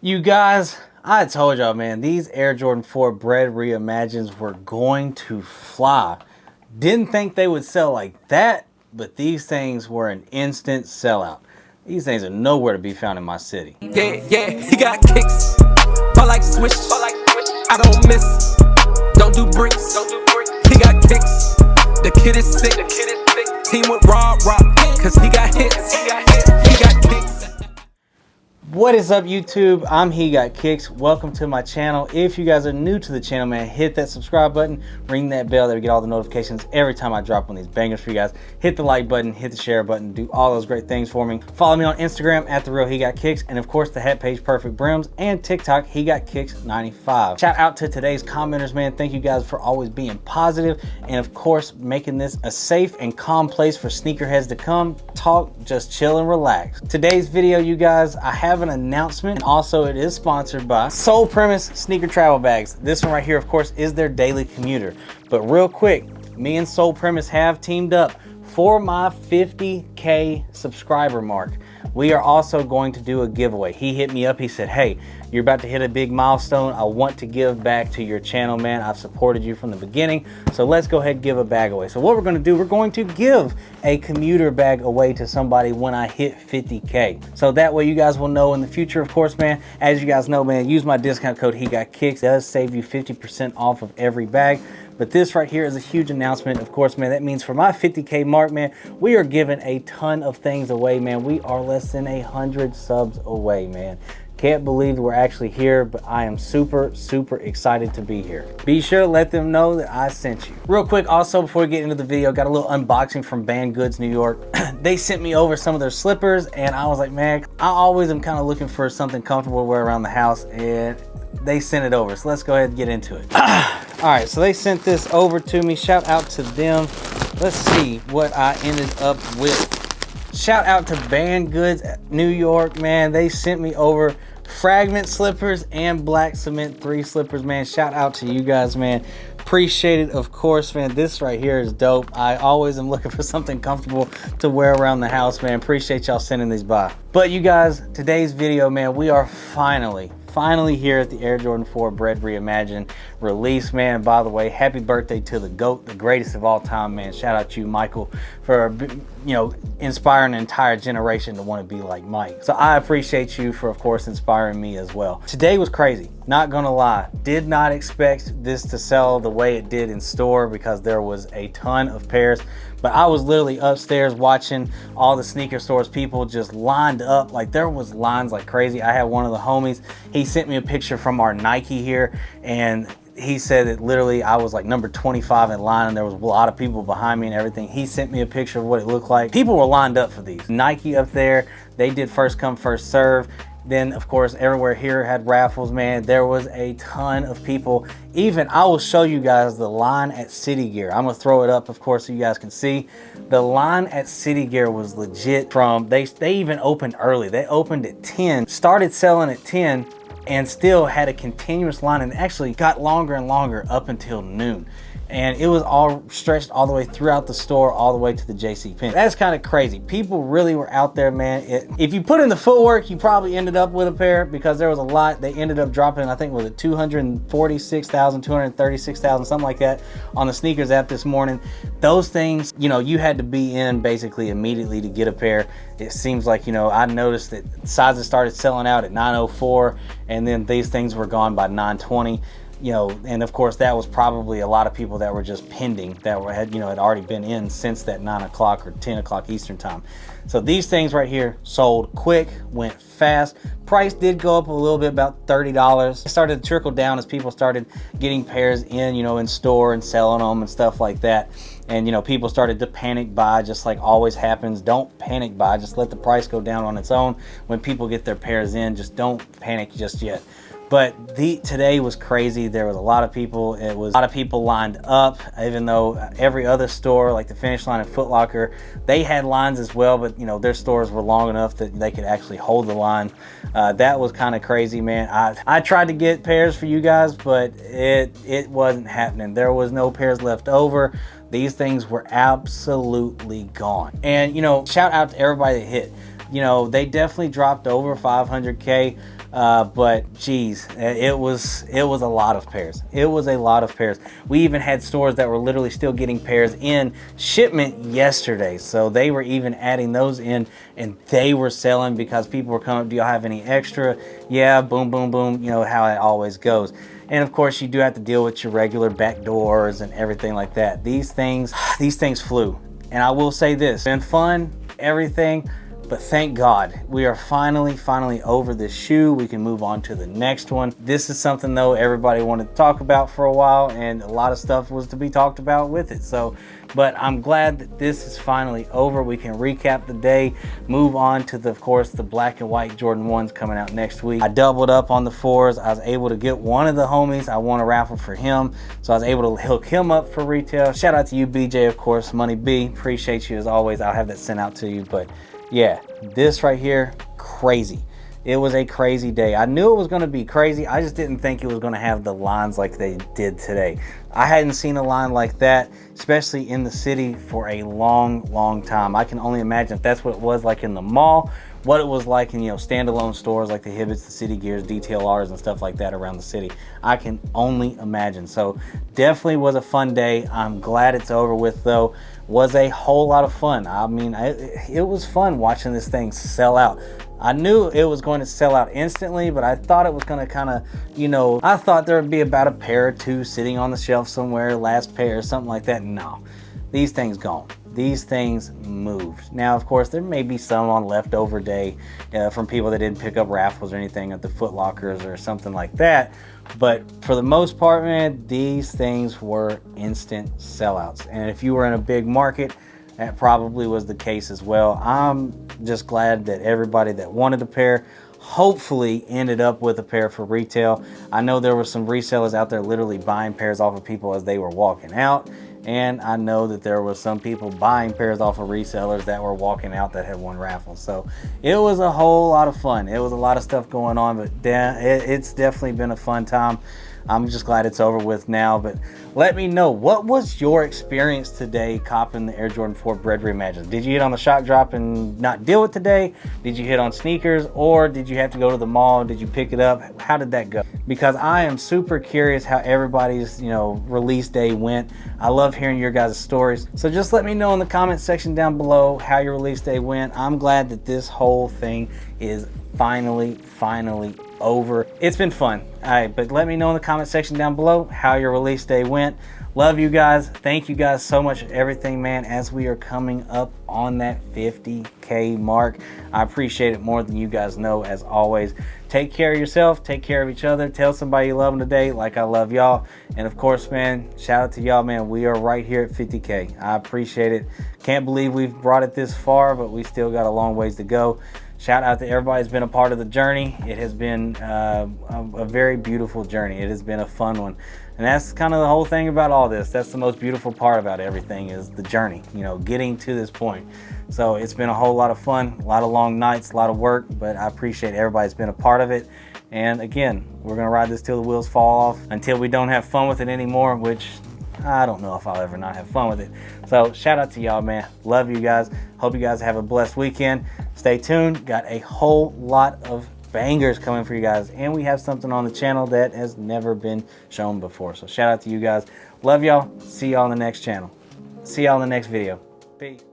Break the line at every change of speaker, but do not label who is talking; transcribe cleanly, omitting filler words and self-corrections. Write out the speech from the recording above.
You guys, I told y'all, man, these Air Jordan 4 Bred Reimagines were going to fly. Didn't think they would sell like that, but these things were an instant sellout. These things are nowhere to be found in my city.
Yeah, he got kicks. Ball like swish. I don't miss. Don't do bricks. He got kicks. The kid is sick. Team with raw rock, cause he got hits. He got kicks.
What is up, YouTube? I'm He Got Kicks. Welcome to my channel. If you guys are new to the channel, man, hit that subscribe button, ring that bell, that we get all the notifications every time I drop one of these bangers for you guys. Hit the like button, hit the share button, do all those great things for me. Follow me on Instagram at therealhegotkickz, and of course the head page Perfectbrimz, and TikTok He Got Kicks 95. Shout out to today's commenters, man. Thank you guys for always being positive, and of course making this a safe and calm place for sneakerheads to come talk, just chill and relax. Today's video, you guys, I have an announcement, and also it is sponsored by Perfectbrimz sneaker travel bags. This one right here, of course, is their daily commuter. But real quick, me and Perfectbrimz have teamed up for my 50K subscriber mark. We are also going to do a giveaway. He hit me up, he said, hey, you're about to hit a big milestone. I want to give back to your channel, man. I've supported you from the beginning, so let's go ahead and give a bag away. So what we're gonna do, we're going to give a commuter bag away to somebody when I hit 50K. So that way you guys will know in the future, of course, man. As you guys know, man, use my discount code HeGotKicks. It does save you 50% off of every bag. But this right here is a huge announcement. Of course, man, that means for my 50K mark, man, we are giving a ton of things away, man. We are less than 100 subs away, man. Can't believe we're actually here, but I am super excited to be here. Be sure to let them know that I sent you. Real quick, also, before we get into the video, got a little unboxing from Band Goods New York. They sent me over some of their slippers, and I was like, man, I always am kind of looking for something comfortable to wear around the house, and they sent it over. So let's go ahead and get into it. All right, so they sent this over to me. Shout out to them. Let's see what I ended up with. Shout out to Band Goods New York, man. They sent me over Fragment slippers and Black Cement 3 slippers, man. Shout out to you guys, man. Appreciate it, of course, man. This right here is dope. I always am looking for something comfortable to wear around the house, man. Appreciate y'all sending these by. But you guys, today's video, man, we are finally here at the Air Jordan 4 Bred Reimagined release, man. And by the way, happy birthday to the GOAT, the greatest of all time, man. Shout out to you, Michael, for, you know, inspiring an entire generation to want to be like Mike. So I appreciate you for, of course, inspiring me as well. Today was crazy, not gonna lie. Did not expect this to sell the way it did in store because there was a ton of pairs. But I was literally upstairs watching all the sneaker stores, people just lined up. Like, there was lines like crazy. I had one of the homies, he sent me a picture from our Nike here, and he said that literally I was like number 25 in line, and there was a lot of people behind me and everything. He sent me a picture of what it looked like. People were lined up for these. Nike up there, they did first come, first serve. Then, of course, everywhere here had raffles, man. There was a ton of people. Even, I will show you guys the line at City Gear. I'm gonna throw it up, of course, so you guys can see. The line at City Gear was legit. They even opened early. They opened at 10, started selling at 10, and still had a continuous line, and actually got longer and longer up until noon. And it was all stretched all the way throughout the store, all the way to the JC Penney. That's kind of crazy. People really were out there, man. If you put in the footwork, you probably ended up with a pair, because there was a lot. They ended up dropping, I think, was it 246,000, 236,000, something like that on the sneakers app this morning. Those things, you know, you had to be in basically immediately to get a pair. It seems like, you know, I noticed that sizes started selling out at 904, and then these things were gone by 920. You know, and of course that was probably a lot of people that were just pending, that had already been in since that 9 o'clock or 10 o'clock Eastern time. So these things right here sold quick, went fast. Price did go up a little bit, about $30. It started to trickle down as people started getting pairs in, you know, in store and selling them and stuff like that. And, you know, people started to panic buy, just like always happens. Don't panic buy, just let the price go down on its own. When people get their pairs in, just don't panic just yet. But today was crazy. There was a lot of people. It was a lot of people lined up, even though every other store, like the Finish Line and Foot Locker, they had lines as well, but, you know, their stores were long enough that they could actually hold the line. That was kind of crazy, man. I tried to get pairs for you guys, but it wasn't happening. There was no pairs left over. These things were absolutely gone. And, you know, shout out to everybody that hit. You know, they definitely dropped over 500K. But geez, it was a lot of pairs. It was a lot of pairs. We even had stores that were literally still getting pairs in shipment yesterday, so they were even adding those in, and they were selling because people were coming, do y'all have any extra? Yeah, boom, boom, boom, you know how it always goes. And of course, you do have to deal with your regular back doors and everything like that. These things flew. And I will say this, been fun, everything, but thank God we are finally over this shoe. We can move on to the next one. This is something though everybody wanted to talk about for a while, and a lot of stuff was to be talked about with it. So, but I'm glad that this is finally over. We can recap the day, move on to the, of course, the black and white Jordan 1s coming out next week. I doubled up on the 4s. I was able to get one of the homies. I won a raffle for him, so I was able to hook him up for retail. Shout out to you, BJ, of course, Money B. Appreciate you as always. I'll have that sent out to you. But yeah, this right here, crazy. It was a crazy day. I knew it was going to be crazy. I just didn't think it was going to have the lines like they did today. I hadn't seen a line like that, especially in the city, for a long time. I can only imagine if that's what it was like in the mall, what it was like in, you know, standalone stores like the Hibbets, the City Gears, DTLRs, and stuff like that around the city. I can only imagine. So definitely was a fun day. I'm glad it's over with though. Was a whole lot of fun. I mean, it was fun watching this thing sell out. I knew it was going to sell out instantly, but I thought it was going to kind of, you know, I thought there would be about a pair or two sitting on the shelf somewhere, last pair or something like that. No, these things gone. These things moved. Now, of course, there may be some on leftover day from people that didn't pick up raffles or anything at the Foot Lockers or something like that. But for the most part, man, these things were instant sellouts. And if you were in a big market, that probably was the case as well. I'm just glad that everybody that wanted a pair hopefully ended up with a pair for retail. I know there were some resellers out there literally buying pairs off of people as they were walking out. And I know that there was some people buying pairs off of resellers that were walking out that had won raffles. So it was a whole lot of fun. It was a lot of stuff going on, but it's definitely been a fun time. I'm just glad it's over with now. But let me know, what was your experience today copping the Air Jordan 4 Bred Reimagined? Did you hit on the shock drop and not deal with today? Did you hit on sneakers, or did you have to go to the mall? Did you pick it up? How did that go? Because I am super curious how everybody's, you know, release day went. I love hearing your guys' stories. So just let me know in the comment section down below how your release day went. I'm glad that this whole thing is finally over. It's been fun. All right, but let me know in the comment section down below how your release day went. Love you guys. Thank you guys so much for everything, man, as we are coming up on that 50K mark. I appreciate it more than you guys know, as always. Take care of yourself. Take care of each other. Tell somebody you love them today like I love y'all. And of course, man, shout out to y'all, man. We are right here at 50K. I appreciate it. Can't believe we've brought it this far, but we still got a long ways to go. Shout out to everybody who's been a part of the journey. It has been a very beautiful journey. It has been a fun one. And that's kind of the whole thing about all this. That's the most beautiful part about everything, is the journey, you know, getting to this point. So it's been a whole lot of fun, a lot of long nights, a lot of work, but I appreciate everybody's been a part of it. And again, we're gonna ride this till the wheels fall off, until we don't have fun with it anymore, which I don't know if I'll ever not have fun with it. So shout out to y'all, man. Love you guys. Hope you guys have a blessed weekend. Stay tuned. Got a whole lot of bangers coming for you guys, and we have something on the channel that has never been shown before. So shout out to you guys. Love y'all. See y'all on the next channel. See y'all in the next video. Peace.